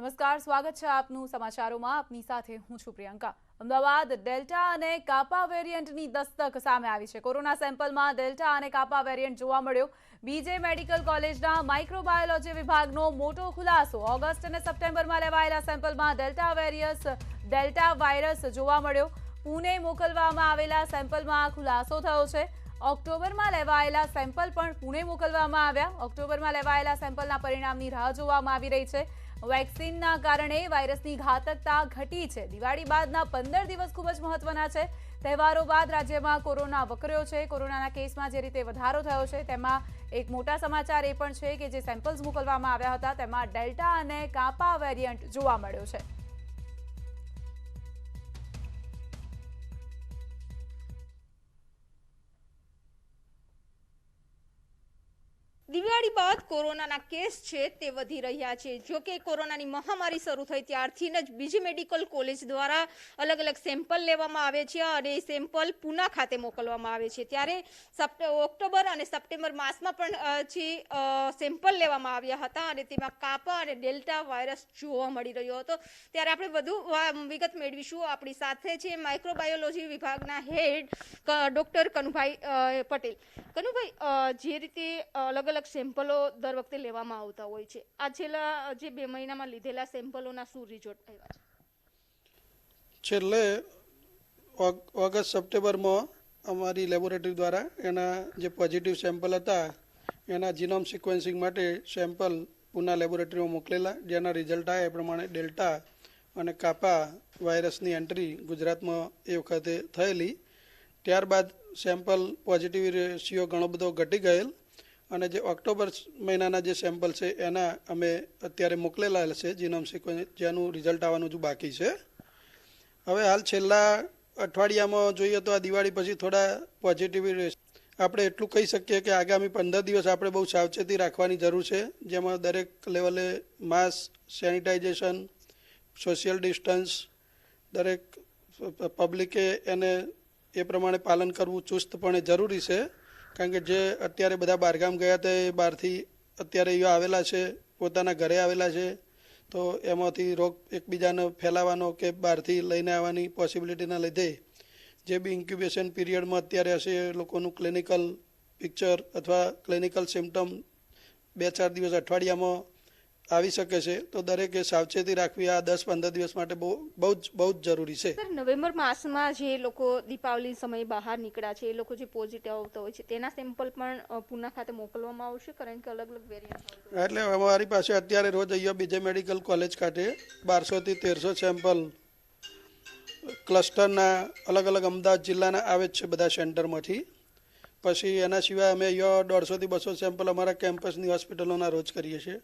નમસ્કાર, સ્વાગત છે આપનું સમાચારોમાં. આપની સાથે હું છું પ્રિયંકા. અમદાવાદ ડેલ્ટા અને કાપા વેરિયન્ટની દસ્તક સામે આવી છે. કોરોના સેમ્પલમાં ડેલ્ટા અને કાપા વેરિયન્ટ જોવા મળ્યો. બીજે મેડિકલ કોલેજના માઇક્રોબાયોલોજી વિભાગનો મોટો ખુલાસો. ઓગસ્ટ અને સપ્ટેમ્બરમાં લેવાયેલા સેમ્પલમાં ડેલ્ટા વાયરસ જોવા મળ્યો. પુણે મોકલવામાં આવેલા સેમ્પલમાં ખુલાસો થયો છે. ઓક્ટોબરમાં લેવાયેલા સેમ્પલ પણ પુણે મોકલવામાં આવ્યા. ઓક્ટોબરમાં લેવાયેલા સેમ્પલના પરિણામની રાહ જોવામાં આવી રહી છે. વેક્સિનના કારણે વાયરસની ઘાતકતા ઘટી છે. દિવાળી બાદના 15 દિવસ ખૂબ જ મહત્વના છે. તહેવારો બાદ રાજ્યમાં કોરોના વકર્યો છે. કોરોનાના કેસમાં જે રીતે વધારો થયો છે તેમાં એક મોટા સમાચાર એ પણ છે કે જે સેમ્પલ્સ મોકલવામાં આવ્યા હતા તેમાં ડેલ્ટા અને કાપા વેરિયન્ટ જોવા મળ્યો છે. દિવાળી બાદ કોરોનાના કેસ છે તે વધી રહ્યા છે. જો કે કોરોનાની મહામારી શરૂ થઈ ત્યારથી જ બીજી મેડિકલ કોલેજ દ્વારા અલગ અલગ સેમ્પલ લેવામાં આવે છે અને એ સેમ્પલ પૂના ખાતે મોકલવામાં આવે છે. ત્યારે ઓક્ટોબર અને સપ્ટેમ્બર માસમાં પણ સેમ્પલ લેવામાં આવ્યા હતા અને તેમાં કાપા અને ડેલ્ટા વાયરસ જોવા મળી રહ્યો હતો. ત્યારે આપણે વધુ વિગત મેળવીશું. આપણી સાથે છે માઇક્રોબાયોલોજી વિભાગના હેડ ડોક્ટર કનુભાઈ પટેલ. કનુભાઈ, જે રીતે અલગ અલગ સેમ્પલો દર વખતે લેવામાં આવતા હોય છે, આ છેલ્લા જે 2 મહિનામાં લીધેલા સેમ્પલોના શું રિઝલ્ટ આવ્યા છે? છેલ્લે ઓગસ્ટ સપ્ટેમ્બરમાં અમારી લેબોરેટરી દ્વારા એના જે પોઝિટિવ સેમ્પલ હતા એના જીનોમ સિક્વન્સિંગ માટે સેમ્પલ પૂના લેબોરેટરીમાં મોકલેલા, જેના રિઝલ્ટ આવ્યા એ પ્રમાણે ડેલ્ટા અને કાપા વાયરસની એન્ટ્રી ગુજરાતમાં એ વખતે થયેલી. ત્યારબાદ સેમ્પલ પોઝિટિવ રેશિયો ઘણો બધો ઘટી ગયેલ અને જે ઓક્ટોબર મહિનાના જે સેમ્પલ છે એના અમે અત્યારે મોકલેલા છે જીનોમ સિક્વન્સ, જેનું રિઝલ્ટ આવવાનું હજુ બાકી છે. હવે હાલ છેલ્લા અઠવાડિયામાં જોઈએ તો આ દિવાળી પછી થોડા પોઝિટિવ આપણે એટલું કહી શકીએ કે આગામી 15 દિવસ આપણે બહુ સાવચેતી રાખવાની જરૂર છે, જેમાં દરેક લેવલે માસ્ક, સેનિટાઇઝેશન, સોશિયલ ડિસ્ટન્સ, દરેક પબ્લિકે એને એ પ્રમાણે પાલન કરવું ચુસ્તપણે જરૂરી છે. કારણ કે જે અત્યારે બધા બહારગામ ગયા હતા એ બહારથી અત્યારે અહીંયા આવેલા છે, પોતાના ઘરે આવેલા છે, તો એમાંથી રોગ એકબીજાને ફેલાવાનો કે બહારથી લઈને આવવાની પોસિબિલિટીના લીધે જે બી ઇન્ક્યુબેશન પીરિયડમાં અત્યારે હશે એ લોકોનું ક્લિનિકલ પિક્ચર અથવા ક્લિનિકલ સિમ્ટમ 2-4 દિવસ અઠવાડિયામાં આવી શકે છે. તો દરેકે સાવચેતી રાખવી આ 10-15 દિવસ માટે બહુ જ જરૂરી છે. સર, નવેમ્બર માસમાં જે લોકો દીપાવલી સમયે બહાર નીકળ્યા છે, એ લોકો જે પોઝિટિવ આવતા હોય છે તેના સેમ્પલ પણ પૂના ખાતે મોકલવામાં આવશે, કારણ કે અલગ અલગ વેરિયન્ટ. એટલે અમારી પાસે અત્યારે રોજ અહીંયા બીજે મેડિકલ કોલેજ ખાતે 1200 થી 1300 સેમ્પલ ક્લસ્ટરના અલગ અલગ અમદાવાદ જિલ્લાના આવે જ છે બધા સેન્ટરમાંથી. પછી એના સિવાય અમે અહીંયા 150 થી 200 સેમ્પલ અમારા કેમ્પસની હોસ્પિટલોના રોજ કરીએ છીએ.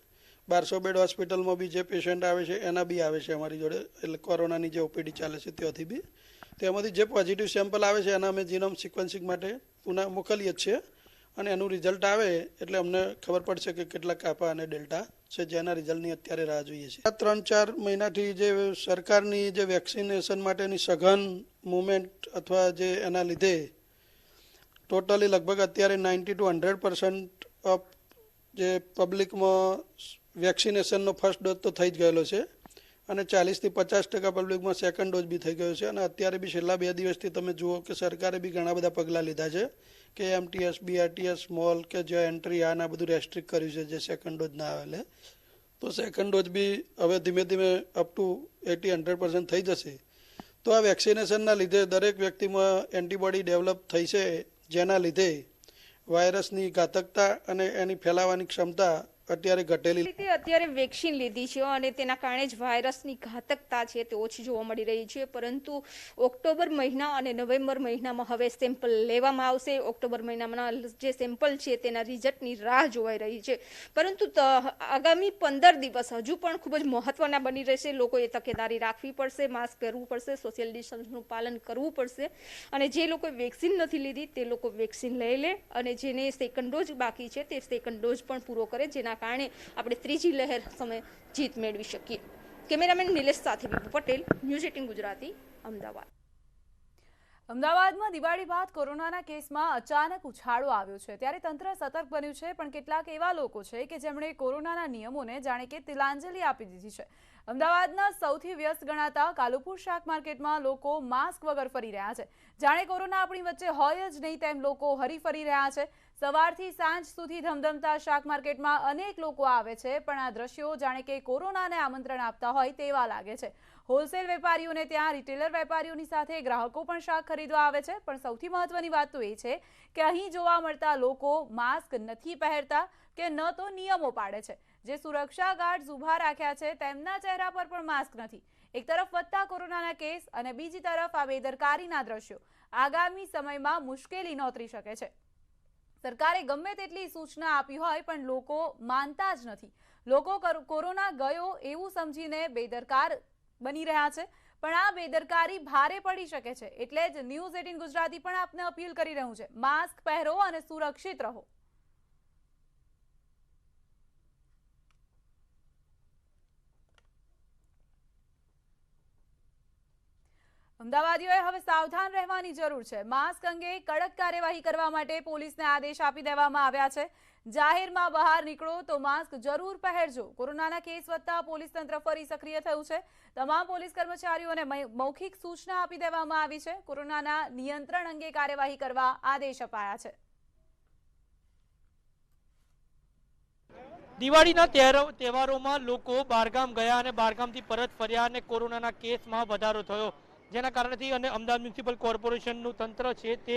1200 બેડ હોસ્પિટલમાં બી જે પેશન્ટ આવે છે એના બી આવે છે અમારી જોડે, એટલે કોરોનાની જે ઓપીડી ચાલે છે ત્યાંથી બી. તેમાંથી જે પોઝિટિવ સેમ્પલ આવે છે એના અમે જીનોમ સિક્વન્સિંગ માટે પુના મોકલીએ જ છીએ અને એનું રિઝલ્ટ આવે એટલે અમને ખબર પડશે કે કેટલા કાપા અને ડેલ્ટા છે, જેના રિઝલ્ટની અત્યારે રાહ જોઈએ છે. 3-4 મહિનાથી જે સરકારની જે વેક્સિનેશન માટેની સઘન મુવમેન્ટ અથવા જે એના લીધે ટોટલી લગભગ અત્યારે 90 to 100% ઓફ જે પબ્લિકમાં વેક્સિનેશનનો ફર્સ્ટ ડોઝ તો થઈ જ ગયેલો છે અને 40 થી 50% પબ્લિકમાં સેકન્ડ ડોઝ બી થઈ ગયો છે. અને અત્યારે બી છેલ્લા 2 દિવસથી તમે જુઓ કે સરકારે બી ઘણા બધા પગલાં લીધા છે કે એમટીએસ, બીઆરટીએસ, મોલ કે જે એન્ટ્રી આના બધું રેસ્ટ્રિક્ટ કર્યું છે જે સેકન્ડ ડોઝ ના આવે. તો સેકન્ડ ડોઝ બી હવે ધીમે ધીમે અપ ટુ 80-100% થઈ જશે. તો આ વેક્સિનેશનના લીધે દરેક વ્યક્તિમાં એન્ટીબોડી ડેવલપ થઈ છે, જેના લીધે વાયરસની ઘાતકતા અને એની ફેલાવાની ક્ષમતા અત્યારે ઘટેલી. અત્યારે વેક્સિન લીધી છે અને તેના કારણે જ વાયરસની ઘાતકતા છે તે ઓછી જોવા મળી રહી છે, પરંતુ ઓક્ટોબર મહિના અને નવેમ્બર મહિનામાં હવે સેમ્પલ લેવામાં આવશે. ઓક્ટોબર મહિનામાં જે સેમ્પલ છે તેના રિઝલ્ટની રાહ જોવાઈ રહી છે, પરંતુ આગામી 15 દિવસ હજુ પણ ખૂબ જ મહત્વના બની રહેશે. લોકોએ તકેદારી રાખવી પડશે, માસ્ક પહેરવું પડશે, સોશિયલ ડિસ્ટન્સનું પાલન કરવું પડશે અને જે લોકો વેક્સિન નથી લીધી તે લોકો વેક્સિન લઈ લે અને જેને સેકન્ડ ડોઝ બાકી છે તે સેકન્ડ ડોઝ પણ પૂરો કરે, જેના કારણે આપણે ત્રીજી લહેર સમયે જીત મેળવી શકીએ. કેમેરામેન નિલેશ સાથે બીપુ પટેલ, ન્યૂઝ 18 ગુજરાતી, અમદાવાદ. અમદાવાદમાં દિવાળી બાદ કોરોનાના કેસમાં અચાનક ઉછાળો આવ્યો છે, ત્યારે તંત્ર સતર્ક બન્યું છે, પણ કેટલાક એવા લોકો છે કે જેમણે કોરોનાના નિયમોને જાણે કે તિલાંજલિ આપી દીધી છે. અમદાવાદના સૌથી વ્યસ્ત ગણાતા કાલુપુર શાક માર્કેટમાં લોકો માસ્ક વગર ફરી રહ્યા છે. જાણે કોરોના આપણી વચ્ચે હોય જ નહીં તેમ લોકો હરીફરી રહ્યા છે. સવારથી સાંજ સુધી ધમધમતા શાક માર્કેટમાં અનેક લોકો આવે છે, પણ આ દ્રશ્યો જાણે કે કોરોનાને આમંત્રણ આપતા હોય તેવા લાગે છે. હોલસેલ વેપારીઓને ત્યાં રિટેલર વેપારીઓની સાથે ગ્રાહકો પણ શાક ખરીદવા આવે છે, પણ સૌથી મહત્વની વાત તો એ છે કે અહીં જોવા મળતા લોકો માસ્ક નથી પહેરતા કે ન તો નિયમો પાડે છે. જે સુરક્ષા ગાર્ડ્સ ઊભા રાખ્યા છે તેમના ચહેરા પર પણ માસ્ક નથી. એક તરફ વધતા કોરોનાના કેસ અને બીજી તરફ આ બેદરકારીના દ્રશ્યો આગામી સમયમાં મુશ્કેલી નોતરી શકે છે. સરકારે ગમે તેટલી સૂચના આપી હોય પણ લોકો માનતા જ નથી. લોકો કોરોના ગયો એવું સમજીને બેદરકાર બની રહ્યા છે, પણ આ બેદરકારી ભારે પડી શકે છે. એટલે જ ન્યૂઝ 18 ગુજરાતી પણ આપને અપીલ કરી રહ્યું છે, માસ્ક પહેરો અને સુરક્ષિત રહો. અમદાવાદીઓએ હવે સાવધાન રહેવાની જરૂર છે. માસ્ક અંગે કડક કાર્યવાહી કરવા માટે પોલીસને આદેશ આપી દેવામાં આવ્યા છે. જાહેરમાં બહાર નીકળો તો માસ્ક જરૂર પહેરજો. કોરોનાના કેસ વધતા પોલીસ તંત્ર ફરી સક્રિય થયું છે. તમામ પોલીસ કર્મચારીઓને મૌખિક સૂચના આપી દેવામાં આવી છે. કોરોનાના નિયંત્રણ અંગે કાર્યવાહી કરવા આદેશ અપાયા છે. દિવાળીના તહેવારોમાં લોકો બહારગામ ગયા અને બહારગામથી પરત ફર્યા અને કોરોનાના કેસમાં વધારો થયો, જેના કારણથી અને અમદાવાદ મ્યુનિસિપલ કોર્પોરેશનનું તંત્ર છે તે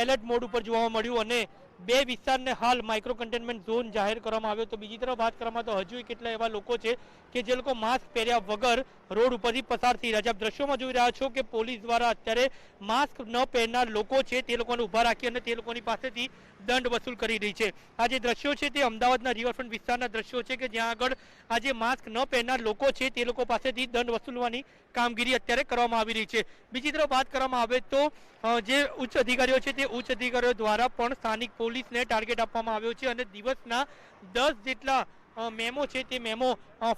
એલર્ટ મોડ ઉપર જોવા મળ્યું અને 2 વિસ્તારને હાલ માઇક્રો કન્ટેનમેન્ટ ઝોન જાહેર કરવામાં આવ્યો. તો બીજી તરફ વાત કરવામાં તો હજુ કેટલા એવા લોકો છે કે જે લોકો માસ્ક પહેર્યા વગર રોડ ઉપરથી પસાર થઈ રહ્યા છે. આપ દ્રશ્યોમાં જોઈ રહ્યા છો કે પોલીસ દ્વારા અત્યારે માસ્ક ન પહેરનાર લોકો છે તે લોકોને ઊભા રાખી અને તે લોકોની પાસેથી દંડ વસૂલ કરી રહી છે. આ જે દ્રશ્યો છે તે અમદાવાદના રિવરફ્રન્ટ વિસ્તારના દ્રશ્યો છે કે જ્યાં આગળ આ જે માસ્ક ન પહેરનાર લોકો છે તે લોકો પાસેથી દંડ વસૂલવાની કામગીરી અત્યારે કરવામાં આવી રહી છે. બીજી તરફ વાત કરવામાં આવે તો જે ઉચ્ચ અધિકારીઓ છે તે ઉચ્ચ અધિકારીઓ દ્વારા પણ સ્થાનિક પોલીસને ટાર્ગેટ આપવામાં આવ્યો છે અને દિવસના 10 જેટલા મેમો છે તે મેમો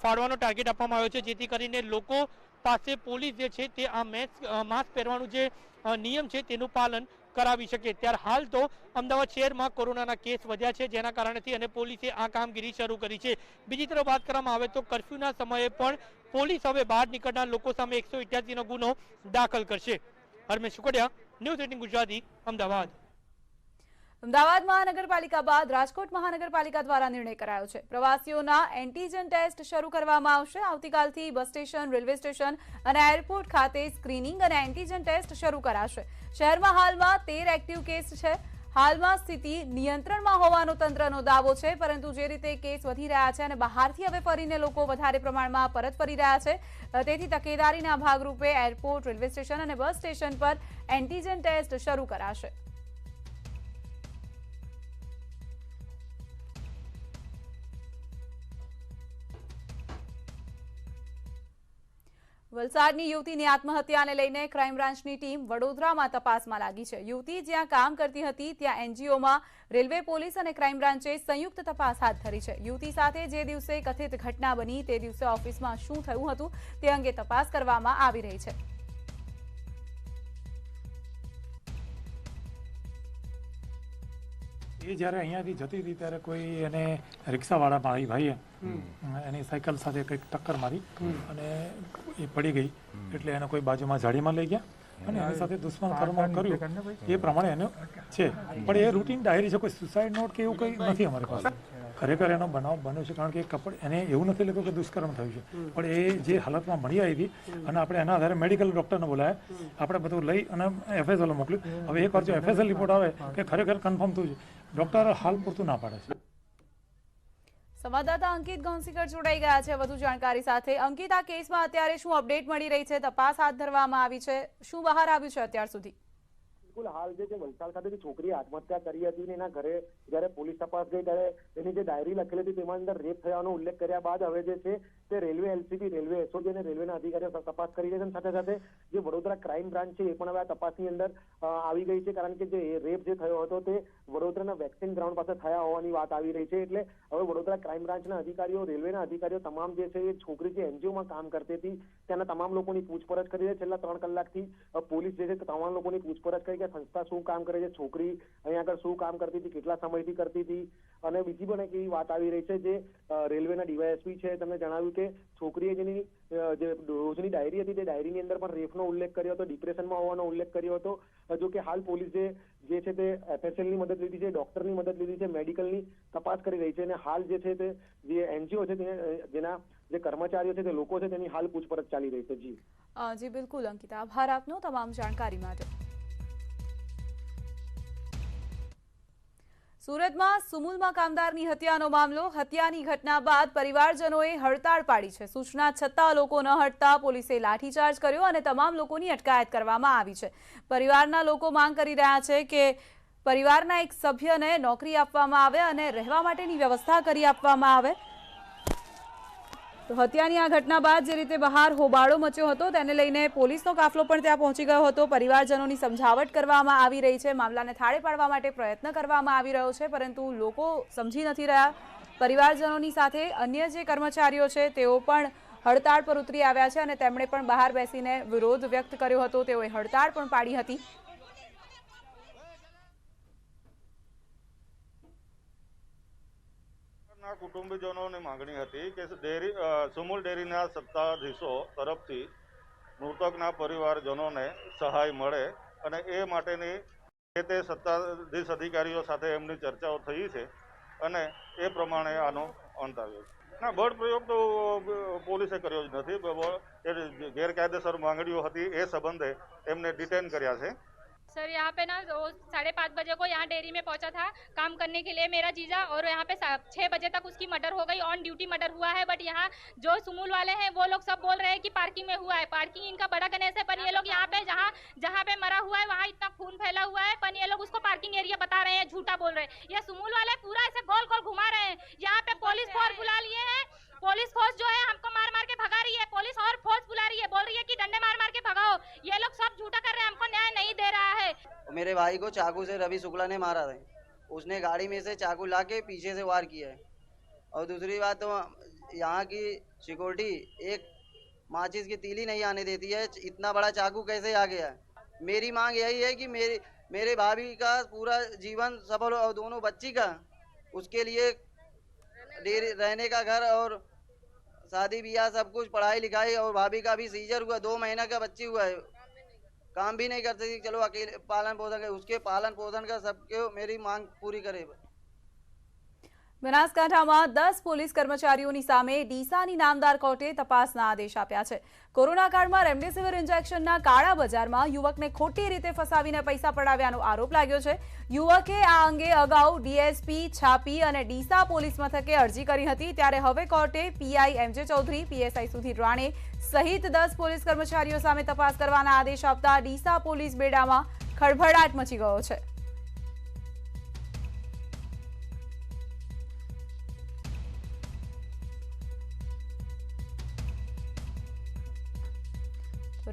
ફાળવાનો ટાર્ગેટ આપવામાં આવ્યો છે, જેથી કરીને લોકો પાસે પોલીસ જે છે તે આ માસ્ક પહેરવાનું જે નિયમ છે તેનું પાલન કરાવી શકે. ત્યારે હાલ તો અમદાવાદ શહેરમાં કોરોનાના કેસ વધ્યા છે, જેના કારણથી અને પોલીસે આ કામગીરી શરૂ કરી છે. બીજી તરફ વાત કરવામાં આવે તો કર્ફ્યુના સમયે પણ પોલીસ હવે બહાર નીકળનાર લોકો સામે 188 નો ગુનો દાખલ કરશે. હરમેશ શુકડિયા, ન્યૂઝ 18 ગુજરાતી, અમદાવાદ. અમદાવાદ મહાનગરપાલિકા બાદ રાજકોટ મહાનગરપાલિકા દ્વારા નિર્ણય કરાયો છે. પ્રવાસીઓના એન્ટીજન ટેસ્ટ શરૂ કરવામાં આવશે. આવતીકાલથી બસ સ્ટેશન, રેલવે સ્ટેશન અને એરપોર્ટ ખાતે સ્ક્રીનિંગ અને એન્ટીજન ટેસ્ટ શરૂ કરાશે. શહેરમાં હાલમાં 13 એક્ટિવ કેસ છે. હાલમાં સ્થિતિ નિયંત્રણમાં હોવાનો તંત્રનો દાવો છે, પરંતુ જે રીતે કેસ વધી રહ્યા છે અને બહારથી હવે ફરીને લોકો વધારે પ્રમાણમાં પરત ફરી રહ્યા છે, તેથી તકેદારીના ભાગરૂપે એરપોર્ટ, રેલવે સ્ટેશન અને બસ સ્ટેશન પર એન્ટીજન ટેસ્ટ શરૂ કરાશે. વલસાડની યુવતીની આત્મહત્યાને લઈને ક્રાઇમ બ્રાન્ચની ટીમ વડોદરામાં તપાસમાં લાગી છે. યુવતી જ્યાં કામ કરતી હતી ત્યાં એનજીઓમાં રેલવે પોલીસ અને ક્રાઇમ બ્રાન્ચે સંયુક્ત તપાસ હાથ ધરી છે. યુવતી સાથે જે દિવસે કથિત ઘટના બની તે દિવસે ઓફિસમાં શું થયું હતું તે અંગે તપાસ કરવામાં આવી રહી છે. એ જ્યારે અહીંયાથી જતી હતી ત્યારે કોઈ એને રિક્ષાવાળા ભાઈએ એની સાયકલ સાથે કંઈક ટક્કર મારી અને એ પડી ગઈ, એટલે એને કોઈ બાજુમાં ઝાડીમાં લઈ ગયા અને એની સાથે દુશ્મન કર્મ કર્યું એ પ્રમાણે એનો છે. પણ એ રૂટીન ડાયરી છે, કોઈ સુસાઇડ નોટ કે એવું કંઈ નથી અમારી પાસે. ખરેખર એનો બનાવ બન્યો છે, કારણ કે એને એવું નથી લાગ્યું કે દુષ્કર્મ થયું છે, પણ એ જે હાલતમાં મળી આવી હતી અને આપણે એના આધારે મેડિકલ ડૉક્ટરને બોલાયા, આપણે બધું લઈ અને FSL મોકલ્યું. હવે એકવાર જો FSL રિપોર્ટ આવે કે ખરેખર કન્ફર્મ થયું છે, ડૉક્ટર હાલ પૂરતું ના પાડે છે. સંવાદદાતા અંકિત ગૌંસીકર જોડાઈ ગયા છે વધુ જાણકારી સાથે. અંકિત, આ કેસમાં અત્યારે શું અપડેટ મળી રહી છે? તપાસ હાથ ધરવામાં આવી છે, શું બહાર આવ્યું છે અત્યાર સુધી? બિલકુલ, હાલ જે વલસાડ ખાતે છોકરીએ આત્મહત્યા કરી હતી ને એના ઘરે જયારે પોલીસ તપાસ ગઈ ત્યારે એની જે ડાયરી લખેલી હતી તેમાં અંદર રેપ થયાનો ઉલ્લેખ કર્યા બાદ હવે જે છે તે રેલવે એલસીબી, રેલવે એસઓજી અને રેલવેના અધિકારીઓ તપાસ કરી રહ્યા છે. સાથે સાથે જે વડોદરા ક્રાઇમ બ્રાન્ચ છે એ પણ હવે આ તપાસની અંદર આવી ગઈ છે, કારણ કે જે રેપ જે થયો હતો તે વડોદરાના વેક્સિન ગ્રાઉન્ડ પાસે થયા હોવાની વાત આવી રહી છે. એટલે હવે વડોદરા ક્રાઇમ બ્રાન્ચના અધિકારીઓ, રેલવેના અધિકારીઓ તમામ જે છે એ છોકરી જે એનજીઓમાં કામ કરતી હતી તેના તમામ લોકોની પૂછપરછ કરી છે. છેલ્લા 3 કલાકથી પોલીસ જે છે તમામ લોકોની પૂછપરછ કરી કે સંસ્થા શું કામ કરે છે, છોકરી અહીંયા આગળ શું કામ કરતી હતી, કેટલા સમયથી કરતી હતી. અને બીજી પણ એક એવી વાત આવી રહી છે, જે રેલવેના ડીવાયએસપી છે તેમણે જણાવ્યું કે કે છોકરીએ જેની જે રોજની ડાયરી હતી તે ડાયરીની અંદર પણ રેપનો ઉલ્લેખ કર્યો હતો, ડિપ્રેશનમાં હોવાનો ઉલ્લેખ કર્યો હતો. જો કે હાલ પોલીસે જે છે તે FSLની મદદ લીધી છે, ડોક્ટરની મદદ લીધી છે, મેડિકલની તપાસ કરી રહી છે અને હાલ જે છે તે જે NGO છે જેના જે કર્મચારીઓ છે તે લોકો છે તેની હાલ પૂછપરછ ચાલી રહી છે. જી બિલકુલ અંકિતા, આભાર આપનો તમામ જાણકારી માટે. સુરતમાં સુમુલમાં કામદારની હત્યાનો મામલો. હત્યાની ઘટના બાદ પરિવારજનોએ હડતાળ પાડી છે. સૂચના છતાં લોકો ન હટતા પોલીસે લાઠીચાર્જ કર્યો અને તમામ લોકોની અટકાયત કરવામાં આવી છે. પરિવારના લોકો માંગ કરી રહ્યા છે કે પરિવારના એક સભ્યને નોકરી આપવામાં આવે અને રહેવા માટેની વ્યવસ્થા કરી આપવામાં આવે. તો હત્યાની આ ઘટના બાદ જે રીતે બહાર હોબાળો મચ્યો હતો તેને લઈને પોલીસનો કાફલો પણ ત્યાં પહોંચી ગયો હતો. પરિવારજનોની સમજાવટ કરવામાં આવી રહી છે, મામલાને થાળે પાડવા માટે પ્રયત્ન કરવામાં આવી રહ્યો છે, પરંતુ લોકો સમજી નથી રહ્યા. પરિવારજનોની સાથે અન્ય જે કર્મચારીઓ છે તેઓ પણ હડતાળ પર ઉતરી આવ્યા છે અને તેમણે પણ બહાર બેસીને વિરોધ વ્યક્ત કર્યો હતો. તેઓએ હડતાળ પણ પાડી હતી. કુટુંબીજનોની માંગણી હતી કે સુમુલ ડેરીના સત્તાધીશો તરફથી મૃતકના પરિવારજનોને સહાય મળે અને એ માટેની તે સત્તાધીશ અધિકારીઓ સાથે એમની ચર્ચાઓ થઈ છે અને એ પ્રમાણે આનો અંત આવ્યો છે. ના, બળ પ્રયોગ તો પોલીસે કર્યો જ નથી. ગેરકાયદેસર માંગણીઓ હતી એ સંબંધે એમને ડિટેન કર્યા છે. सर यहाँ पे ना वो 5:30 बजे को यहाँ डेयरी में पहुंचा था काम करने के लिए मेरा जीजा, और यहाँ पे 6 बजे तक उसकी मर्डर हो गई, ऑन ड्यूटी मर्डर हुआ है. बट यहाँ जो सुमूल वाले हैं वो लोग सब बोल रहे हैं कि पार्किंग में हुआ है. पार्किंग इनका बड़ा गणेश है, पर ये लोग यहाँ पे जहाँ पे मरा हुआ है वहाँ इतना खून फैला हुआ है, पर ये लोग उसको पार्किंग एरिया बता रहे हैं, झूठा बोल रहे हैं. ये सुमूल वाले पूरा ऐसे गोल गोल घुमा रहे हैं. यहाँ पे पुलिस फोर्स बुला लिए हैं. पुलिस फोर्स जो है हमको मार मार के भगा रही है. पुलिस और फोर्स बुला रही है, बोल रही है कि डंडे मार मार के भगाओ. ये लोग सब झूठा कर रहे हैं, हमको न्याय नहीं दे रहा है. मेरे भाई को चाकू से रवि शुक्ला ने मारा है. उसने गाड़ी में से चाकू लाके पीछे से वार किया है. और दूसरी बात तो यहाँ की सिक्योरिटी एक माचिस की तीली नहीं आने देती है. इतना बड़ा चाकू कैसे आ गया? मेरी मांग यही है कि मेरे भाभी का पूरा जीवन सफल हो और दोनों बच्ची का, उसके लिए रहने का घर और शादी ब्याह सब कुछ, पढ़ाई लिखाई, और भाभी का भी सीजर हुआ, 2 महीना का बच्ची हुआ है, काम भी नहीं करती. चलो अकेले पालन पोषण, उसके पालन पोषण का सबके मेरी मांग पूरी करे. બનાસકાંઠામાં 10 પોલીસ કર્મચારીઓની સામે ડીસાની નામદાર કોર્ટે તપાસના આદેશ આપ્યા છે. કોરોના કાળમાં રેમડેસિવિર ઇન્જેક્શનના કાળા બજારમાં યુવકને ખોટી રીતે ફસાવીને પૈસા પડાવ્યાનો આરોપ લાગ્યો છે. યુવકે આ અંગે અગાઉ ડીએસપી, છાપી અને ડીસા પોલીસ મથકે અરજી કરી હતી. ત્યારે હવે કોર્ટે PI MJ Chaudhary, PSI Sudhir Rane સહિત 10 પોલીસ કર્મચારીઓ સામે તપાસ કરવાના આદેશ આપતા ડીસા પોલીસ બેડામાં ખળભળાટ મચી ગયો છે.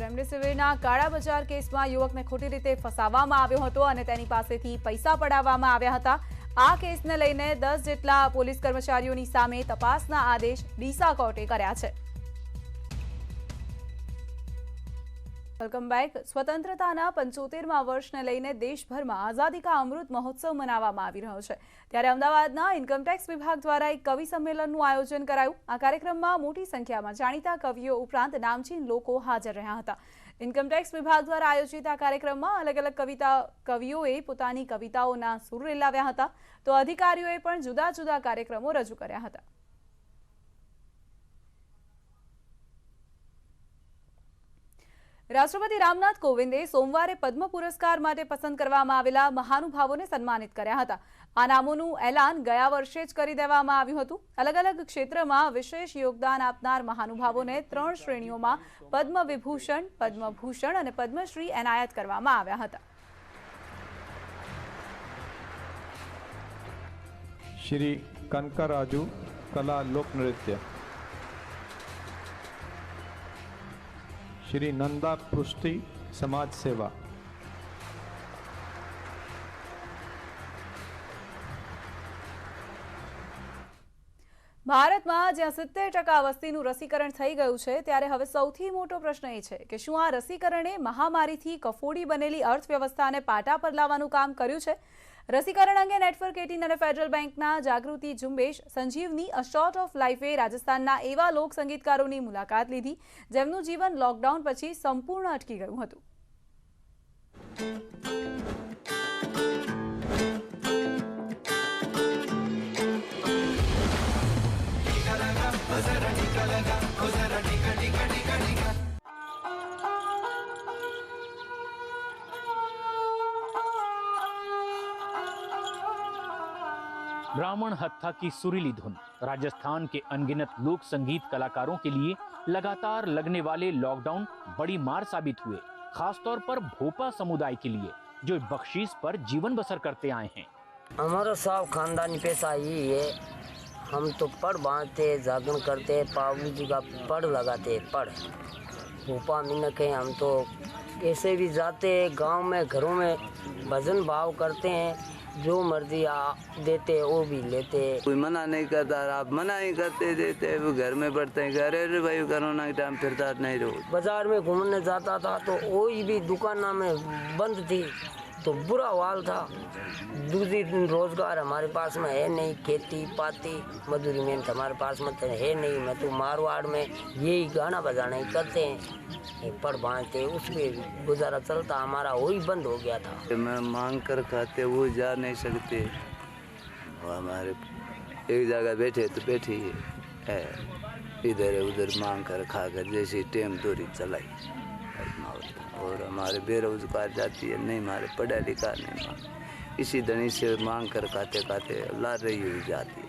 રેમડેસિવિરના કાળા બજાર કેસમાં યુવકને ખોટી રીતે ફસાવવામાં આવ્યો હતો અને તેની પાસેથી પૈસા પડાવવામાં આવ્યા હતા. આ કેસને લઈને 10 જેટલા પોલીસ કર્મચારીઓની સામે તપાસના આદેશ ડીસા કોર્ટે કર્યા છે. Welcome back. સ્વતંત્રતાના 75મા વર્ષને લઈને દેશભરમાં આઝાદી કા અમૃત મહોત્સવ મનાવવામાં આવી રહ્યો છે. ત્યારે અમદાવાદના ઇન્કમટેક્સ વિભાગ દ્વારા એક કવિ સંમેલનનું આયોજન કરાયું. આ કાર્યક્રમમાં મોટી સંખ્યામાં જાણીતા કવિઓ ઉપરાંત નામચીન લોકો હાજર રહ્યા હતા. ઇન્કમટેક્સ વિભાગ દ્વારા આયોજિત આ કાર્યક્રમમાં અલગ અલગ કવિઓએ પોતાની કવિતાઓના સૂર રેલાવ્યા હતા, તો અધિકારીઓએ પણ જુદા જુદા કાર્યક્રમો રજૂ કર્યા હતા. રાષ્ટ્રપતિ રામનાથ કોવિંદે સોમવારે પદ્મ પુરસ્કાર માટે પસંદ કરવામાં આવેલા મહાનુભાવોને સન્માનિત કર્યા હતા. આ નામોનું એલાન ગયા વર્ષે જ કરી દેવામાં આવ્યું હતું. અલગ અલગ ક્ષેત્રમાં વિશેષ યોગદાન આપનાર મહાનુભાવોને 3 શ્રેણીઓમાં પદ્મ વિભૂષણ, પદ્મભૂષણ અને પદ્મશ્રી એનાયત કરવામાં આવ્યા હતા. શ્રી કનકરાજુ કલા લોકનૃત્ય, श्री नंदा पृष्टि समाज सेवा, ભારતમાં જ્યાં 70% વસ્તીનું રસીકરણ થઈ ગયું છે, ત્યારે હવે સૌથી મોટો પ્રશ્ન એ છે કે શું આ રસીકરણે મહામારીથી કફોડી બનેલી અર્થવ્યવસ્થાને પાટા પર લાવવાનું કામ કર્યું છે? રસીકરણ અંગે નેટવર્ક 18 અને ફેડરલ બેંકના જાગૃતિ ઝુંબેશ સંજીવની અ શોર્ટ ઓફ લાઈફે રાજસ્થાનના એવા લોક સંગીતકારોની મુલાકાત લીધી જેમનું જીવન લોકડાઉન પછી સંપૂર્ણ અટકી ગયું હતું. ब्राह्मण हत्था की सुरीली धुन राजस्थान के अनगिनत लोक संगीत कलाकारों के लिए लगातार लगने वाले लॉकडाउन बड़ी मार साबित हुए, खासतौर पर भोपा समुदाय के लिए जो बख्शीश पर जीवन बसर करते आए हैं. हमारा सब खानदानी पेशा यही है. हम तो पढ़ बांधते, जागरण करते, पावली जी का पढ़ लगाते, पढ़ भोपा मिनक है. हम तो कैसे भी जाते गांव में, घरों में भजन भाव करते हैं. जो मर्जी देते वो भी लेते. कोई मना नहीं करता, आप मना ही करते देते, वो घर में पढ़ते हैं. अरे भाई कोरोना के टाइम फिरता नहीं रहो. बाजार में घूमने जाता था तो वही भी दुकान में बंद थी तो बुरा हाल था. दूसरी रोजगार हमारे पास में है नहीं, खेती पाती मजदूरी में हमारे पास में है नहीं. मैं तो मारवाड़ में यही गाना बजाना ही करते हैं, पढ़ बांधते, उसमें गुजारा चलता. हमारा वही बंद हो गया था. मैं मांग कर खाते, वो जा नहीं सकते. वो हमारे एक जगह बैठे तो बैठी है, इधर उधर मांग कर खाकर जैसे टेम दूरी चलाई. और हमारे बेरोजगार जाती है नहीं, हमारे पढ़ा लिखा नहीं, इसी धनी से मांग कर खाते खाते ला रही हुई जाती है.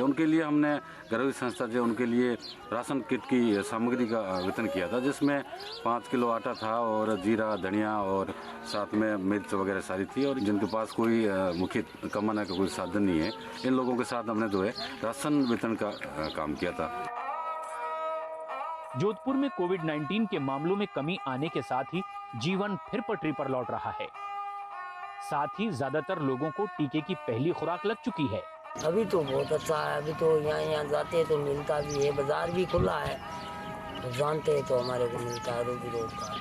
उनके लिए हमने गरीब संस्था जो उनके लिए राशन किट की सामग्री का वितरण किया था, जिसमें 5 किलो आटा था और जीरा, धनिया और साथ में मिर्च वगैरह सारी थी. और जिनके पास कोई मुख्य कमाने का कोई साधन नहीं है, इन लोगों के साथ हमने जो है राशन वितरण का काम किया था. जोधपुर में कोविड-19 के मामलों में कमी आने के साथ ही जीवन फिर पटरी पर लौट रहा है. साथ ही ज्यादातर लोगों को टीके की पहली खुराक लग चुकी है. अभी तो बहुत अच्छा है. अभी तो यहाँ जाते हैं तो मिलता भी है, बाजार भी खुला है तो जानते हैं तो हमारे को मिलता है रोजी रोजगार.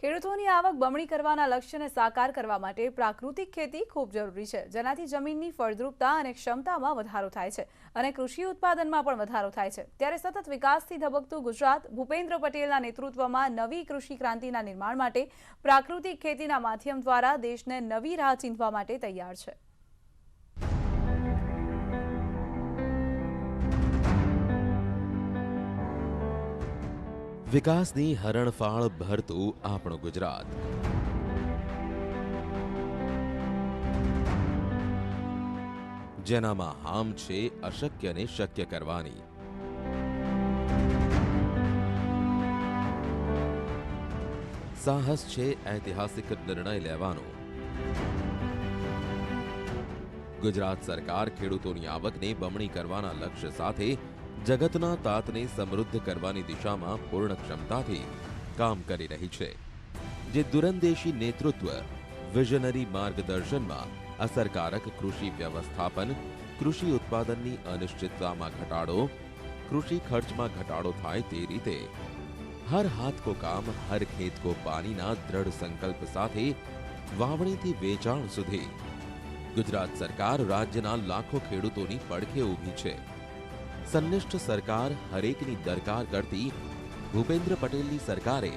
ખેડૂતોની આવક બમણી કરવાના લક્ષ્યને સાકાર કરવા માટે પ્રાકૃતિક ખેતી ખૂબ જરૂરી છે, જેનાથી જમીનની ફળદ્રુપતા અને ક્ષમતામાં વધારો થાય છે અને કૃષિ ઉત્પાદનમાં પણ વધારો થાય છે. ત્યારે સતત વિકાસથી ધબકતું ગુજરાત ભૂપેન્દ્ર પટેલના નેતૃત્વમાં નવી કૃષિ ક્રાંતિના નિર્માણ માટે પ્રાકૃતિક ખેતીના માધ્યમ દ્વારા દેશને નવી રાહ ચીંધવા માટે તૈયાર છે. વિકાસની હરણફાળ ભરતું આપણું ગુજરાત. જેનામાં હામ છે અશક્યને શક્ય કરવાની. સાહસ છે ઐતિહાસિક નિર્ણય લેવાનો. ગુજરાત સરકાર ખેડૂતોની આવકને બમણી કરવાના લક્ષ્ય સાથે જગતના તાતને સમૃદ્ધ કરવાની દિશામાં પૂર્ણ ક્ષમતાથી કામ કરી રહી છે. જે દૂરંદેશી નેતૃત્વ, વિઝનરી માર્ગદર્શનમાં અસરકારક કૃષિ વ્યવસ્થાપન, કૃષિ ઉત્પાદનની અનિશ્ચિતતામાં ઘટાડો, કૃષિ ખર્ચમાં ઘટાડો થાય તે રીતે હર હાથ કો કામ, હર ખેત કો પાણીના દ્રઢ સંકલ્પ સાથે વાવણીથી વેચાણ સુધી ગુજરાત સરકાર રાજ્યના લાખો ખેડૂતોની પડખે ઊભી છે. સન્નિષ્ઠ સરકાર હરેકની દરકાર કરતી ભૂપેન્દ્ર પટેલની સરકારે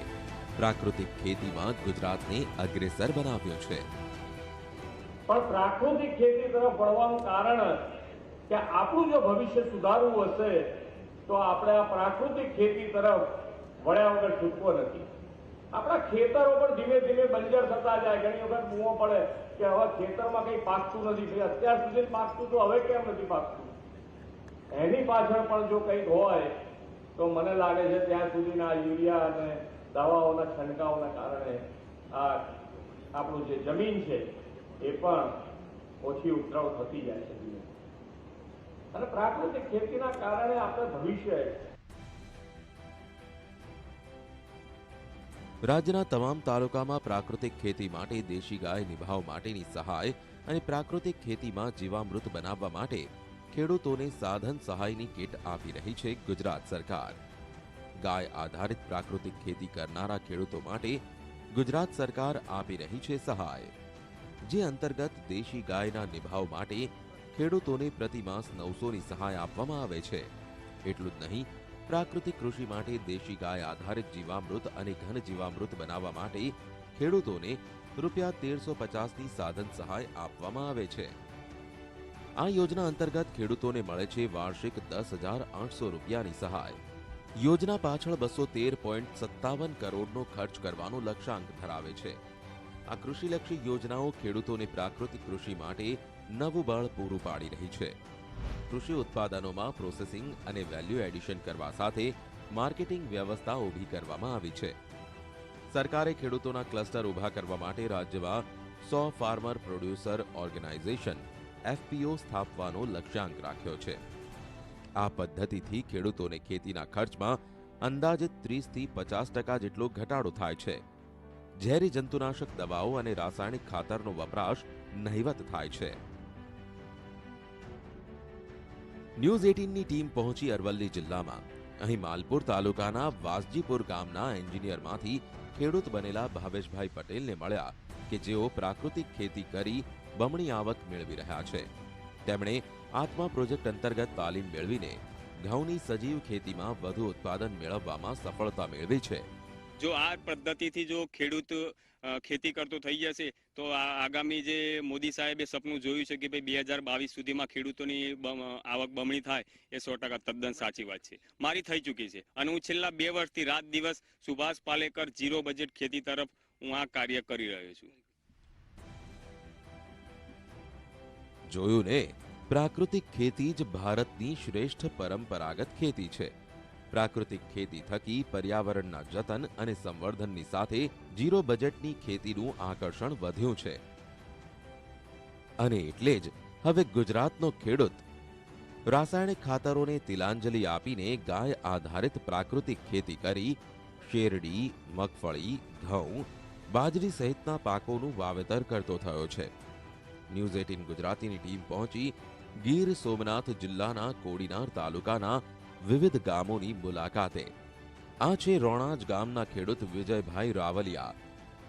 પ્રાકૃતિક ખેતીમાં ગુજરાતને અગ્રેસર બનાવ્યો છે. પણ પ્રાકૃતિક ખેતી તરફ વળવાનું કારણ કે આપણું જો ભવિષ્ય સુધારવું હશે તો આપણે આ પ્રાકૃતિક ખેતી તરફ વળ્યા વગર છૂટવો નથી. આપણા ખેતરો પણ ધીમે ધીમે બંજર થતા જાય. ઘણી વખત બૂમો પડે કે હવે ખેતરમાં કંઈ પાકતું નથી. અત્યાર સુધી પાકતું તો હવે કેમ નથી પાકતું? એની પાછળ પણ જો કંઈક હોય તો મને લાગે છે ત્યાં સુધીના યુરિયા અને દવાઓના છંટકાવના કારણે આ આપણું જે જમીન છે એ પણ ઓછી ઉપદ્રવ થતી જાય છે. અને પ્રાકૃતિક ખેતીના કારણે આપણે ભવિષ્ય રાજ્યના તમામ તાલુકામાં પ્રાકૃતિક ખેતી માટે દેશી ગાય નિભાવ માટેની સહાય અને પ્રાકૃતિક ખેતીમાં જીવામૃત બનાવવા માટે ખેડૂતોને સાધન સહાયની કીટ આપી રહી છે ગુજરાત સરકાર. ગાય આધારિત પ્રાકૃતિક ખેતી કરનારા ખેડૂતો માટે ગુજરાત સરકાર આપી રહી છે સહાય, જે અંતર્ગત દેશી ગાયના નિભાવ માટે ખેડૂતોને પ્રતિમાસ 900ની સહાય આપવામાં આવે છે. એટલું જ નહીં, પ્રાકૃતિક કૃષિ માટે દેશી ગાય આધારિત જીવામૃત અને ઘન જીવામૃત બનાવવા માટે ખેડૂતોને રૂપિયા 1350ની સાધન સહાય આપવામાં આવે છે. આ યોજના અંતર્ગત ખેડૂતોને મળે છે વાર્ષિક 10,800 રૂપિયાની સહાય. યોજના પાછળ 213.57 કરોડનો ખર્ચ કરવાનો લક્ષ્યાંક ધરાવે છે. આ કૃષિલક્ષી યોજનાઓ ખેડૂતોને પ્રાકૃતિક કૃષિ માટે નવું બળ પૂરું પાડી રહી છે. કૃષિ ઉત્પાદનોમાં પ્રોસેસિંગ અને વેલ્યુ એડિશન કરવા સાથે માર્કેટિંગ વ્યવસ્થા ઊભી કરવામાં આવી છે. સરકારે ખેડૂતોના ક્લસ્ટર ઊભા કરવા માટે રાજ્યમાં 100 ફાર્મર પ્રોડ્યુસર ઓર્ગેનાઇઝેશન FPO સ્થાપવાનો લક્ષ્યાંક રાખ્યો છે. આ પદ્ધતિથી ખેડૂતોને ખેતીના ખર્ચમાં અંદાજિત 30થી 50% જેટલો ઘટાડો થાય છે. ઝેરી જંતુનાશક દવાઓ અને રાસાયણિક ખાતરનો વપરાશ નહિવત થાય છે. ન્યૂઝ 18ની ટીમ પહોંચી અરવલ્લી જિલ્લામાં. અહીં માલપુર તાલુકાના વાસજીપુર ગામના એન્જિનિયરમાંથી ખેડૂત બનેલા ભાવેશભાઈ પટેલને મળ્યા કે જેઓ પ્રાકૃતિક ખેતી કરી બમણી આવક મેળવી રહ્યા છે. તેમણે આત્મા પ્રોજેક્ટ અંતર્ગત તાલીમ મેળવીને ઘઉંની સજીવ ખેતીમાં વધુ ઉત્પાદન મેળવવામાં સફળતા મેળવી છે. જો આ પદ્ધતિથી જો ખેડૂત ખેતી કરતો થઈ જશે તો આગામી જે મોદી સાહેબે સપનું જોયું છે કે ભાઈ 2022 સુધીમાં ખેડૂતોની આવક બમણી થાય એ 100% તદ્દન સાચી વાત છે. મારી થઈ ચૂકી છે અને હું છેલ્લા 2 વર્ષથી રાત દિવસ સુભાષ પાલેકર ઝીરો બજેટ ખેતી તરફ હું આ કાર્ય કરી રહ્યો છું. જોયું ને, પ્રાકૃતિક ખેતી જ ભારતની શ્રેષ્ઠ પરંપરાગત ખેતી છે. પ્રાકૃતિક ખેતી થકી પર્યાવરણના જતન અને સંવર્ધનની સાથે ઝીરો બજેટની ખેતીનું આકર્ષણ વધ્યું છે. અને એટલે જ હવે ગુજરાતનો ખેડૂત રાસાયણિક ખાતરોને તિલાંજલિ આપીને ગાય આધારિત પ્રાકૃતિક ખેતી કરી શેરડી, મગફળી, ઘઉં, બાજરી સહિતના પાકોનું વાવેતર કરતો થયો છે. ન્યૂઝ 18 ગુજરાતીની ટીમ પહોંચી ગીર સોમનાથ જિલ્લાના કોડીનાર તાલુકાના વિવિધ ગામોની મુલાકાતે. આ છે રોણાજ ગામના ખેડૂત વિજયભાઈ રાવલિયા,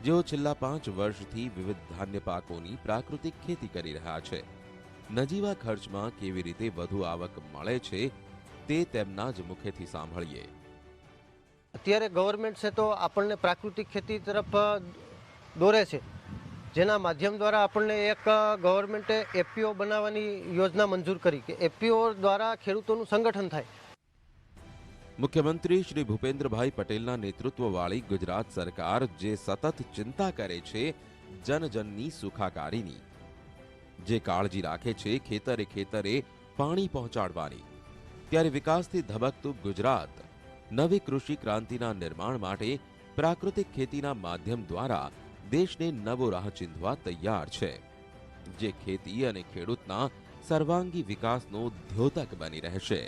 જેઓ છેલ્લા 5 વર્ષથી વિવિધ ધાન્ય પાકોની પ્રાકૃતિક ખેતી કરી રહ્યા છે. નજીવા ખર્ચમાં કેવી રીતે વધુ આવક મળે છે તે તેમના જ મુખેથી સાંભળીએ. અત્યારે ગવર્મેન્ટ છે તો આપણને પ્રાકૃતિક ખેતી તરફ દોરે છે, જેના માધ્યમ દ્વારા આપણને એક ગવર્મેન્ટે FPO બનાવવાની યોજના મંજૂર કરી કે FPO દ્વારા ખેડૂતોનું સંગઠન થાય. મુખ્યમંત્રી શ્રી ભૂપેન્દ્રભાઈ પટેલના નેતૃત્વવાળી ગુજરાત સરકાર જે સતત ચિંતા કરે છે જનજનની સુખાકારીની, જે કાળજી રાખે છે ખેતરે ખેતરે પાણી પહોંચાડવાની, ત્યારે વિકાસથી ધબકતું ગુજરાત નવી કૃષિ ક્રાંતિના નિર્માણ માટે પ્રાકૃતિક ખેતીના માધ્યમ દ્વારા દેશને નવો રાહ ચીંધવા તૈયાર છે, જે ખેતી અને ખેડૂતના સર્વાંગી વિકાસનો દ્યોતક બની રહેશે.